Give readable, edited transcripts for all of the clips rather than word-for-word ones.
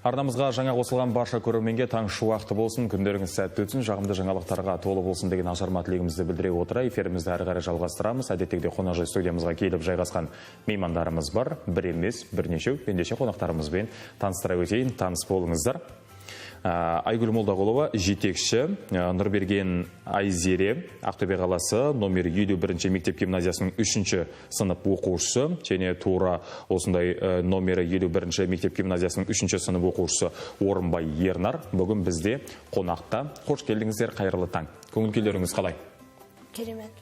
Арнамызға жаңа қосылған барша көрерменге таңғы уақыты болсын, күндеріңіз сәтті өтсін, жағымды жаңалықтарға толы болсын деген ажарма тілегімізді білдіре отыра, эфирімізді әрі қарай жалғастырамыз. Әдеттегідей қонақжай студиямызға келіп жайғасқан меймандарымыз бар. Бір емес, бірнешеу, ендеше қонақтарымызбен таныстыра өтейін, таныс болыңыздар. Айгүл Молдағұлова, жетекші, Нұрберген Айзере, Ақтөбе қаласы, номер 51 мектеп гимназиясының 3-ші сынып оқушысы, және тура осындай номері 51 мектеп гимназиясының 3-ші сынып оқушысы Орынбай Ернар. Бүгін бізде қонақта. Қош келдіңіздер, қайырлы таң. Көңіл-күйлеріңіз қалай? Керемет.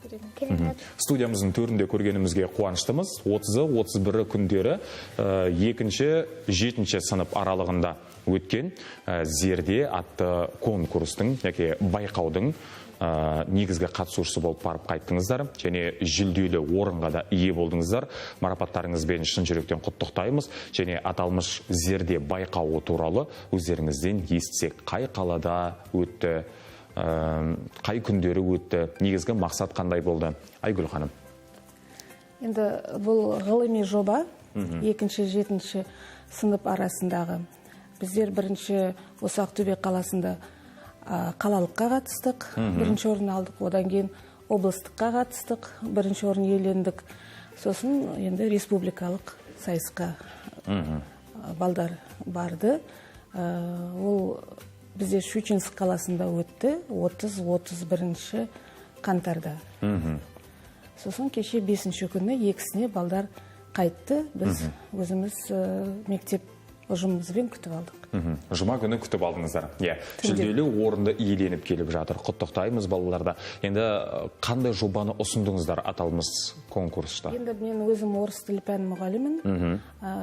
Студиямыздың төрінде көргенімізге қуаныштымыз. 30-31 күндері 2-7 сынып аралығында өткен Зерде атты конкурстың, яки байқаудың негізгі қатысушысы болып барып қайттыңыздар, және жүлделі орынға да ие болдыңыздар. Марапаттарыңызбен шын жүректен құттықтаймыз, және аталмыш Зерде байқауы туралы өздеріңізден естісек, қай қалада өтті, қай күндері өтті, негізгі мақсат қандай болды? Айгүл ханым. Енді бұл ғылыми жоба 2-7 сынып арасындағы. Біздер бірінші осы Ақтөбе қаласында қалалыққа қатыстық, бірінші орын алдық, одан кейін облыстыққа қатыстық, бірінші орын иелендік. Сосын енді республикалық сайысқа балдар барды. Ол бізде Щучинск қаласында өтті 30-31 қаңтарда. Сосын кеше 5-ші күні екісіне балдар қайтты. Біз өзіміз мектеп ұжымымызбен күтіп алдық. Жұма күні күтіп алдыңыздар. Жүлделі орынды иеленіп келіп жатыр. Құттықтаймыз балаларда. Енді қандай жобаны ұсындыңыздар аталмыз конкурста? Енді мен өзім орыс тілі пәні мұғалімін.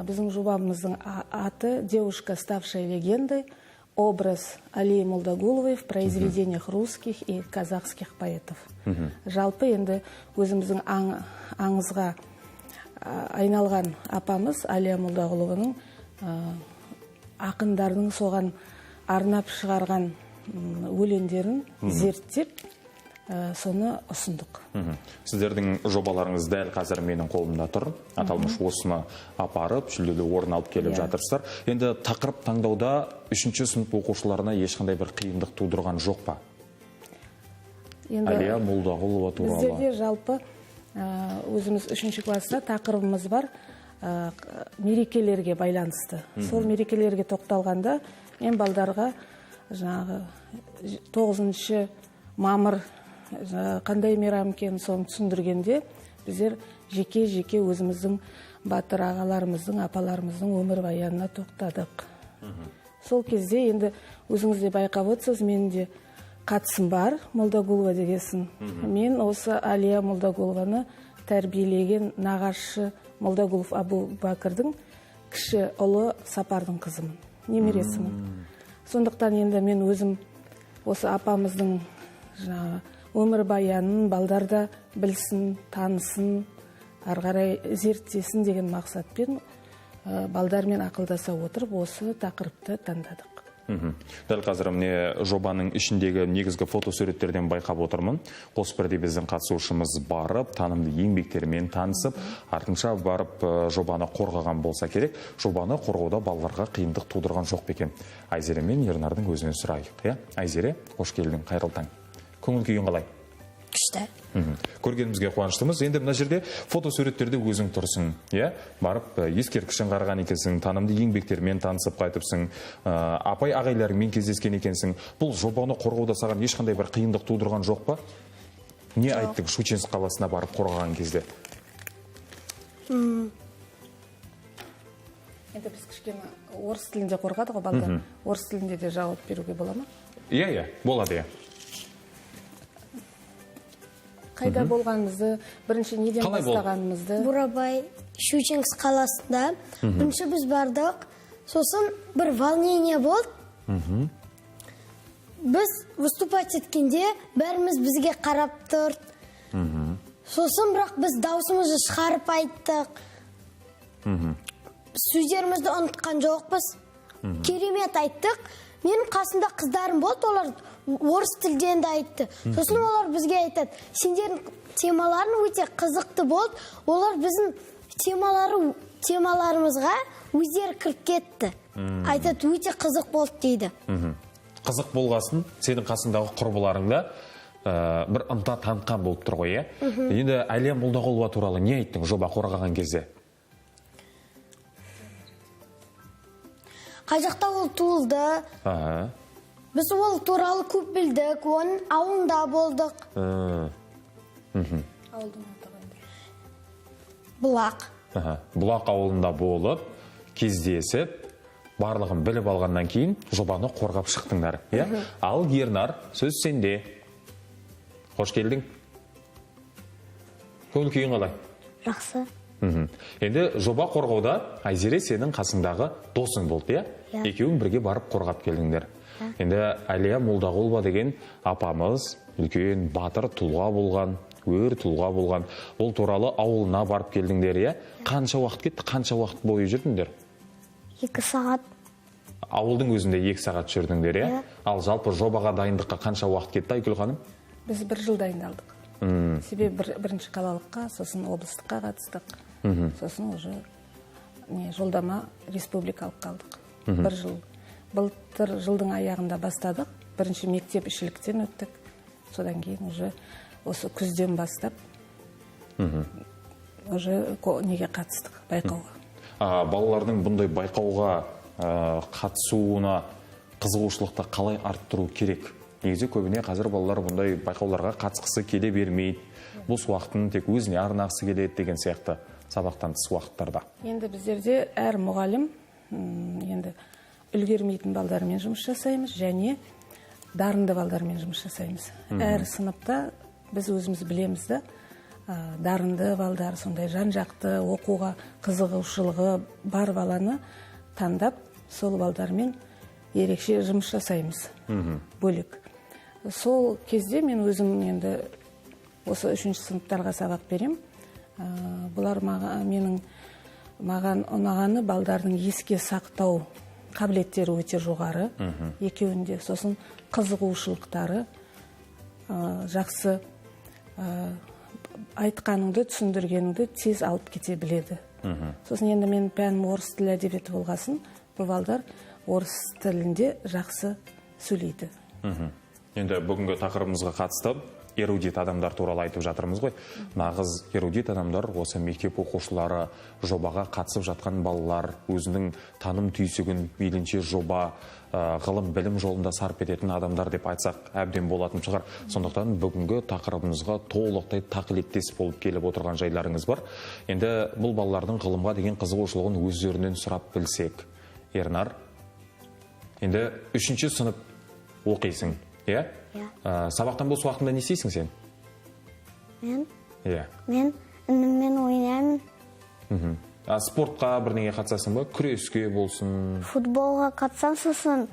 Біздің жобамыздың аты «Девушка, ставшая легендой. Образ Алии Молдағұловой в произведениях русских и казахских поэтов». Жалпы енді өзіміздің аңызға айналған апамыз Алия Молдағұлованың ақындардың соған арнап шығарған өлеңдерін зерттеп, соны ұсындық. Сіздердің жобаларыңыз дәл қазір менің қолымда тұр. Аталмыш осыны апарып, жүлделі орын алып келіп жатырсыздар. Енді тақырып таңдауда 3-ші сынып оқушыларына ешқандай бір қиындық тудырған жоқ па? Алия Молдағұлова туралы. Біздерде жалпы өзіміз 3-ші класста тақырыбымыз бар, мерекелерге байланысты. Сол мерекелерге тоқталғанда мен балдарға 9-ші мамыр қандай мейрам екенін соны түсіндіргенде, біздер жеке-жеке өзіміздің батыр ағаларымыздың, апаларымыздың өмір баянына тоқтадық. Сол кезде енді өзіңіз де байқап отырсыз, менің де қатысым бар, Молдағұлова дегесін. Мен осы Алия Молдағұлованы тәрбиелеген нағашы Молдағұлов Абу Бәкірдің кіші ұлы Сапардың қызымын, немересімін. Сондықтан енді мен өзім осы апамыздың өмір баянын балдарда білсін, танысын, арғарай зерттесін деген мақсатпен балдармен ақылдаса отырып осы тақырыпты таңдадық. Дәл қазір міне жобаның ішіндегі негізгі фотосуреттерден байқап отырмын. Қос бірде біздің қатысушымыз барып, танымды еңбектерімен танысып, артынша барып жобаны қорғаған болса керек. Жобаны қорғауда балаларға қиындық тудырған жоқ екен. Айзере мен Ернардың өзінен сұрайық. Айзере, қош келдің, қайырлы таң. Көңіл күйің қалай? Күшті. Көргенімізге қуаныштымыз. Енді мына жерде фотосуреттерде өзің тұрсың. Барып ескерткішін қараған екенсің, танымды еңбектермен танысып қайтыпсың, апай ағайларыңмен кездескен екенсің. Бұл жобаны қорғауда саған ешқандай бір қиындық тудырған жоқ па? Не айттың Щучинск қаласына барып қорғаған кезде? Енді біз кішкене орыс тілінде қорғадық, балдар. Орыс тілінде де жауап беруге бола ма? Болады. Қайда болғанымызды, бірінші неден бастағанымызды. Бурабай, Щучинск қаласында. Бірінші біз бардық, сосын бір волнение болды. Біз выступать еткенде бәріміз бізге қарап тұрды. Сосын бірақ біз даусымызды шығарып айттық. Сөздерімізді ұмытқан жоқпыз. Керемет айттық. Менің қасында қыздарым болды, олар орыс тілден де айтты. Сосын олар бізге айтады, сендердің темаларың өте қызықты болды. Олар біздің темалары темаларымызға өздері кіріп кетті. Айтады, өте қызық болды дейді. Қызық болғасын, сенің қасындағы құрбыларыңда бір ынта танытқан болып тұр ғой, Енді Әлия Молдағұлова туралы не айттың жоба қорғаған кезде? Қай жақта ол туылды. Біз ол туралы көп білдік, оның ауылында болдық. Бұлақ. Бұлақ ауылында болып, кездесіп, барлығын біліп алғаннан кейін жобаны қорғап шықтыңдар. Ал Ернар, сөз сенде. Қош келдің. Көңіл күйің қалай? Жақсы. Енді жоба қорғауда Айзере сенің қасыңдағы досың болды, Екеуің бірге барып қорғап келдіңдер. Енді Әлия Молдағұлова деген апамыз үлкен батыр тұлға болған, өр тұлға болған. Ол туралы ауылына барып келдіңдер, Қанша уақыт кетті, қанша уақыт бойы жүрдіңдер? 2 сағат. Ауылдың өзінде 2 сағат жүрдіңдер, Ал жалпы жобаға дайындыққа қанша уақыт кетті, Айгүл ханым? Біз 1 жыл дайындалдық. Себебі бірінші қалалыққа, сосын облыстыққа қатыстық. Сосын уже жолдама республикалық қалдық. 1 жыл. Былтыр жылдың аяғында бастадық. Бірінші мектеп ішіліктен өттік. Содан кейін уже осы күзден бастап уже неге қатыстық, байқауға. Балалардың бұндай байқауға қатысуына қызығушылықты қалай арттыру керек? Негізі көбіне қазір балалар бұндай байқауларға қатысқысы келе бермейді. Бос уақытын тек өзіне арнағысы келеді деген сияқты сабақтан тыс уақыттарда. Енді біздерде әр мұғалім енді үлгермейтін балдармен жұмыс жасаймыз және дарынды балдармен жұмыс жасаймыз. Әр сыныпта біз өзіміз білеміз да, дарынды балдар, сондай жан-жақты оқуға қызығушылығы бар баланы таңдап, сол балдармен ерекше жұмыс жасаймыз. Бөлек. Сол кезде мен өзім енді осы 3-ші сыныптарға сабақ берем. Бұлар маған ұнағаны балдардың еске сақтау қабілеттері өте жоғары. Екеуінде сосын қызығушылықтары жақсы, айтқаныңды, түсіндіргеніңді тез алып кете біледі. Сосын енді мен пәнім орыс тілі әдебиеті болғасын, бұл балдар орыс тілінде жақсы сөйлейді. Енді бүгінгі тақырыбымызға қатысты эрудит адамдар туралы айтып жатырмыз ғой. Нағыз эрудит адамдар осы мектеп оқушылары, жобаға қатысып жатқан балалар, өзінің таным түйсігін мейлінше жоба, ғылым, білім жолында сарп ететін адамдар деп айтсақ әбден болатын шығар. Сондықтан бүгінгі тақырыбымызға толықтай тақылеттес болып келіп отырған жайларыңыз бар. Енді бұл балалардың ғылымға деген қызығушылығын өздерінен сұрап білсек. Ернар, енді 3-ші сынып оқисың, Сабақтан бос уақытында не істейсің сен? Мен ініммен ойнаймын. Спортқа бірнеге қатысасың ба? Күреске болсын? Футболға қатысам, сосын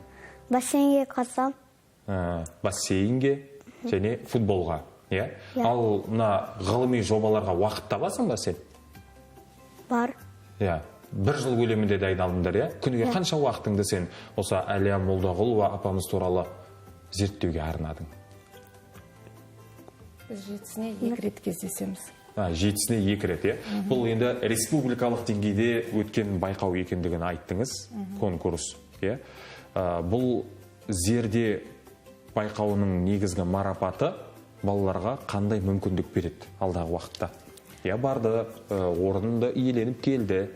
бассейнге қатысам. Бассейнге және футболға, Ал мына ғылыми жобаларға уақыт табасың ба сен? Бар. 1 жыл көлемінде дайындалдыңдар, Күніге қанша уақытыңды сен осы Әлия Молдағұлова апамыз туралы зерттеуге арнадың? Біз 7-сіне 2 рет кездесеміз. 7-сіне 2 рет, Бұл енді республикалық деңгейде өткен байқау екендігін айттыңыз, конкурс. Бұл зерде байқауының негізгі марапаты балаларға қандай мүмкіндік береді алдағы уақытта? Барды, орнында иеленіп келді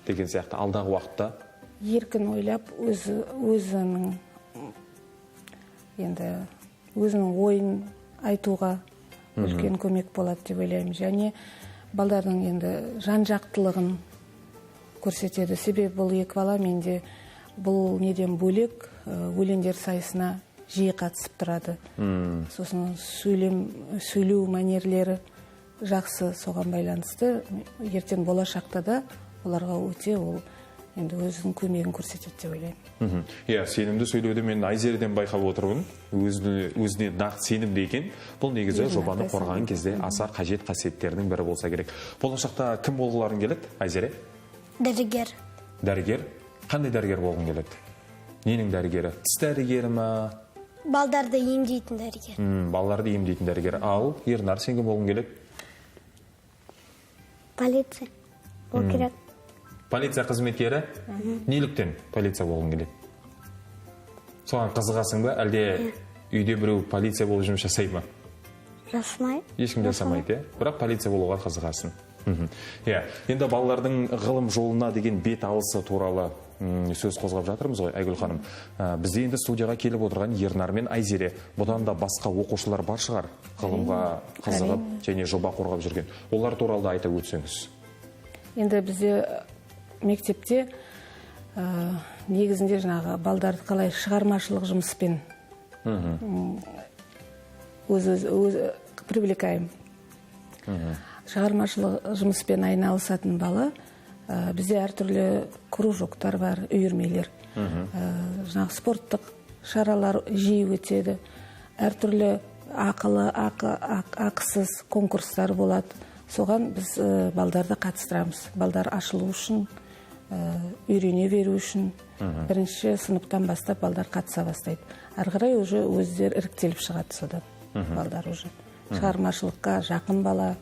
деген сияқты алдағы уақытта? Еркін ойлап, өзінің ойын айтуға үлкен көмек болады деп ойлаймын. Және балдардың енді жан-жақтылығын көрсетеді. Себебі бұл 2 бала менде бұл неден бөлек өлеңдер сайысына жиі қатысып тұрады. Сосын сөйлеу мәнерлері жақсы, соған байланысты. Ертең болашақта да оларға өте ол енді өзінің көмегін көрсетеді деп ойлаймын. Сенімді сөйлеуді мен Айзереден байқап отырмын. Өзіне нақты сенімді екен. Бұл негізі жобаны қорғаған кезде аса қажет қасиеттердің бірі болса керек. Болашақта кім болғыларың келеді, Айзере? Дәрігер. Дәрігер? Қандай дәрігер болғың келеді? Ненің дәрігері? Тіс дәрігері ма? Балдарды емдейтін дәрігер. Балаларды емдейтін дәрігер. Ал Ернар, сен кім болғың келеді? Полиция. Ол керек. Полиция қызметкері? Неліктен полиция болғың келеді? Соған қызығасың ба, әлде үйде біреу полиция болып жұмыс жасай ма? Жасамайды. Ешкім жасамайды, бірақ полиция болуға қызығасың. Енді балалардың ғылым жолына деген бет алысы туралы сөз қозғап жатырмыз ғой, Айгүл ханым. Бізде енді студияға келіп отырған Ернар мен Айзере, бұдан да басқа оқушылар бар шығар, ғылымға қызығып және жоба қорғап жүрген. Олар туралы да айта өтсеңіз. Енді бізде мектепте негізінде жаңағы балдарды қалай шығармашылық жұмыспен привлекаем. Шығармашылық жұмыспен айналысатын бала, бізде әртүрлі кружоктар бар, үйірмелер. Жаңағы спорттық шаралар жиі өтеді. Әртүрлі ақысыз конкурстар болады. Соған біз балдарды қатыстырамыз. Балдар ашылу үшін, үйрене беру үшін. Бірінші сыныптан бастап балдар қатыса бастайды. Арғырай уже өздер іріктеліп шығады содан. Балдар уже шығармашылыққа жақын бала,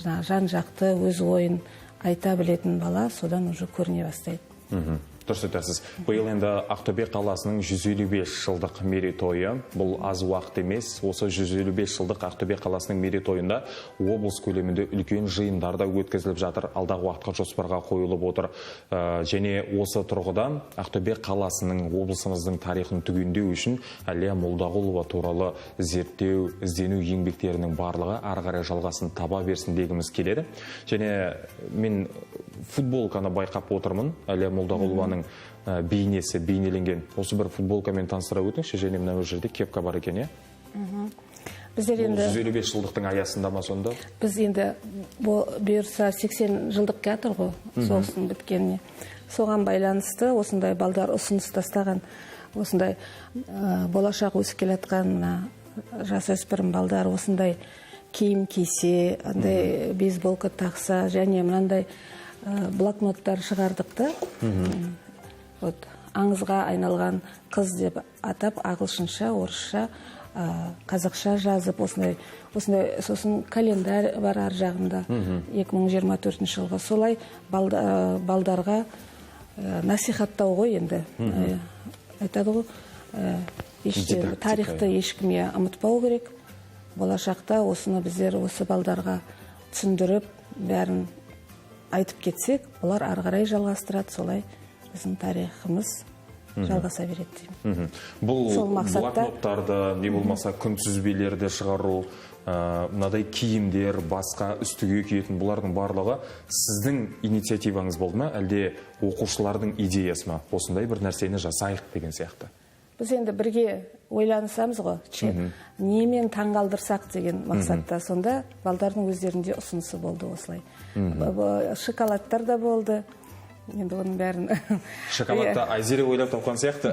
жан жақты өз ойын айта білетін бала содан уже көріне бастайды. Дұрыс айтасыз. Биыл енді Ақтөбе қаласының 155 жылдық мерейтойы. Бұл аз уақыт емес. Осы 155 жылдық Ақтөбе қаласының мерейтойында облыс көлемінде үлкен жиындарда өткізіліп жатыр. Алдағы уақытқа жоспарға қойылып отыр. Және осы тұрғыдан Ақтөбе қаласының, облысымыздың тарихын түгендеу үшін Әлия Молдағұлова туралы зерттеу, іздену еңбектерінің барлығы ары қарай жалғасын таба берсін дегіміз келеді. Және мен футболканы байқап отырмын. Әлия Молдағұлованың бейнесі бейнеленген. Осы бір футболкамен таныстыра өтіңізші, және мына жерде кепка бар екен, Біздер енді 155 жылдықтың аясында ма сонда? Біз енді бұйырса 80 жылдық кетір ғой, соғыстың біткеніне. Соған байланысты осындай балдар ұсыныс тастаған, осындай болашақ өсіп келатқан жасөспірім балдар осындай киім кисе, бейсболка тақса, және мынандай блокноттар шығардық та. Аңызға айналған қыз деп атап, ағылшынша, орысша, қазақша жазып, осындай сосын календарь бар ар жағында 2024 жылғы. Солай балдарға насихаттау ғой енді. Айтады ғой, тарихты ешкімге ұмытпау керек. Болашақта осыны біздер осы балдарға түсіндіріп, бәрін айтып кетсек, олар ары қарай жалғастырады, солай біздің тарихымыз жалғаса береді. Бұл блокноттарды, не болмаса күнтізбелерді шығару, мынадай киімдер, басқа үстіге киетін, бұлардың барлығы сіздің инициативаңыз болды ма, әлде оқушылардың идеясы ма? Осындай бір нәрсені жасайық деген сияқты. Біз енді бірге ойланысамыз ғой, немен таңғалдырсақ деген мақсатта. Сонда балдардың өздерінде ұсынысы болды осылай. Шоколадтар да болды. Енді оның бәрін... Шоколадта Айзере ойлап тапқан сияқты.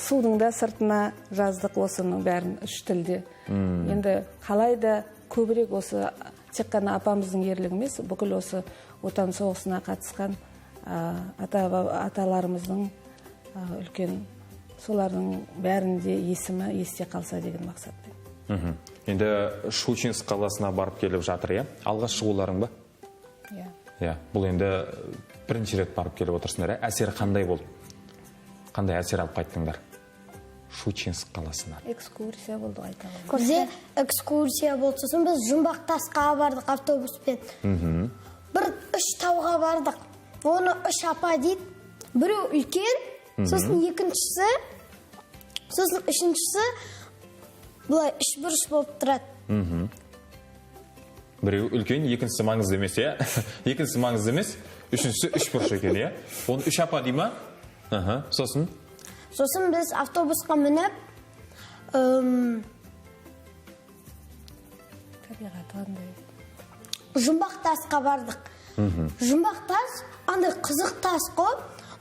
Судың да сыртына жаздық осының бәрін үш тілде. Енді қалайда көбірек осы тек қана апамыздың ерлігі емес, бүкіл осы отан соғысына қатысқан аталарымыздың үлкен, солардың бәрінде есімі есте қалса деген мақсатпен. Енді Щучинск қаласына барып келіп жатыр, алғаш шығуларың ба? Бұл енді бірінші рет барып келіп отырсыңдар, әсері қандай болды? Қандай әсер алып қайттыңдар? Щучинск қаласына. Экскурсия болды айталым. Бізде экскурсия болды, сосын біз Жұмбақтасқа бардық автобуспен. Бір 3 тауға бардық. Оны 3 апа дейді. Біреу үлкен, сосын екіншісі, сосын үшіншісі бұлай 3 бұрыш болып тұрады. Біреу үлкен, екіншісі маңызды емес, екіншісі маңызды емес, үшіншісі 3 бұрыш екен, Оны 3 апа дей ма? Сосын? Сосын біз автобусқа мініп, Жұмбақтасқа бардық. Жұмбақтас, андай қызық тас қой.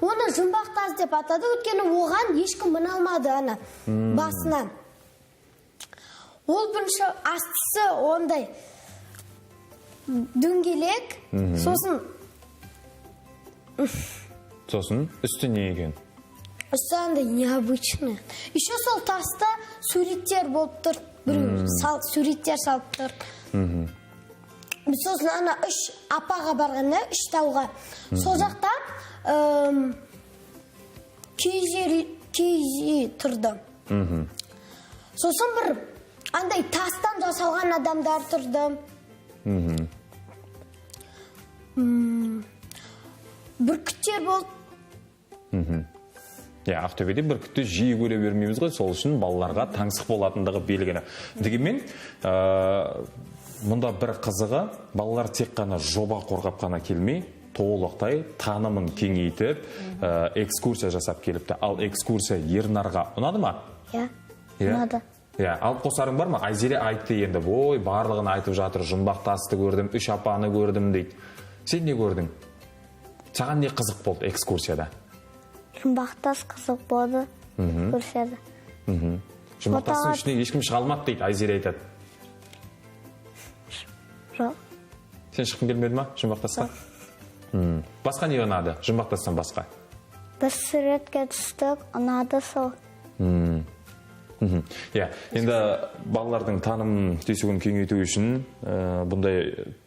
Оны Жұмбақтас деп атады, өткені оған ешкім мін алмады ана басынан. Ол бірінші астысы ондай дөңгелек, сосын үсті не екен? Үсті андай необычный. Еще сол таста суреттер болып тұр. Біреу суреттер салып тұр. сосын ана 3 апаға барғанда 3 тауға. Сол жақта киіз тұрды. Сосын бір андай тастан жасалған адамдар тұрды. Бүркіттер болды. Ақтөбеде бүркітті жиі көре бермейміз ғой, сол үшін балаларға таңсық болатындығы белгілі. Дегенмен, мұнда бір қызығы, балалар тек қана жоба қорғап қана келмей, толықтай танымын кеңейтіп, экскурсия жасап келіпті. Ал экскурсия Ернарға ұнады ма? Ұнады. Алып қосарың бар ма? Айзере айтты енді, ой, барлығын айтып жатыр, жұмбақтасты көрдім, 3 апаны көрдім дейді. Сен не көрдің? Саған не қызық болды экскурсияда? Жұмбақтас қызық болды көрседі. Жұмбақтастың ішіне ешкім шыға алмады дейді, Айзере айтады. Жоқ. Сен шыққың келмеді ма жұмбақтасқа? Басқа не ұнады жұмбақтастан басқа? Біз суретке түстік, ұнады сол. Енді балалардың таным түйсігін кеңейту үшін бұндай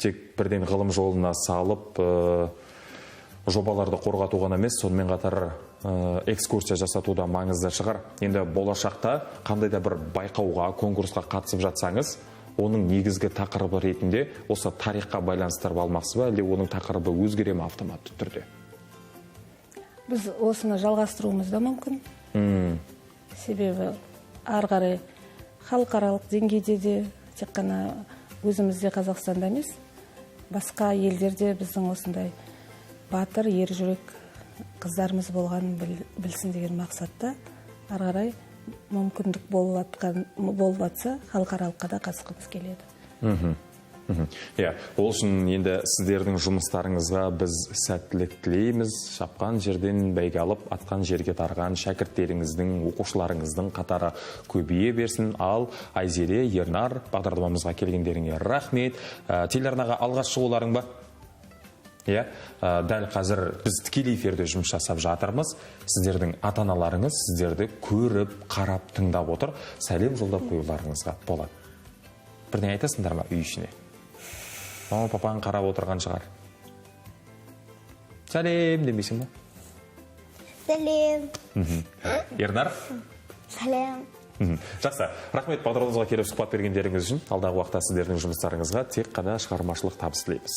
тек бірден ғылым жолына салып жобаларды қорғату ғана емес, сонымен қатар экскурсия жасату да маңызды шығар. Енді болашақта қандай да бір байқауға, конкурсқа қатысып жатсаңыз, оның негізгі тақырыбы ретінде осы тарихқа байланыстырып алмақсыз ба, әлде оның тақырыбы өзгере ме автоматты түрде? Біз осыны жалғастыруымыз да мүмкін. Себебі ары қарай халықаралық деңгейде де, тек қана өзімізде Қазақстанда емес, басқа елдерде біздің осындай батыр, ер жүрек қыздарымыз болғанын білсін деген мақсатта ары қарай мүмкіндік болып жатса, халықаралыққа да қатысқымыз келеді. Ол үшін енді сіздердің жұмыстарыңызға біз сәттілік тілейміз. Шапқан жерден бәйге алып, атқан жерге тарған шәкірттеріңіздің, оқушыларыңыздың қатары көбейе берсін. Ал Айзере, Ернар, бағдарламамызға келгендеріңе рахмет. Телеарнаға алғаш шығуларың ба? Дәл қазір біз тікелей эфирде жұмыс жасап жатырмыз. Сіздердің ата-аналарыңыз сіздерді көріп, қарап, тыңдап отыр. Сәлем жолдап қоюларыңызға болады. Бірден айтасыңдар ма үй ішіне? Мама, папаң қарап отырған шығар. Сәлем демейсің ба? Сәлем. Ернар? Сәлем. Жақсы, рахмет бағдарламамызға келіп сұхбат бергендеріңіз үшін. Алдағы уақытта сіздердің жұмыстарыңызға тек қана шығармашылық табыс тілейміз.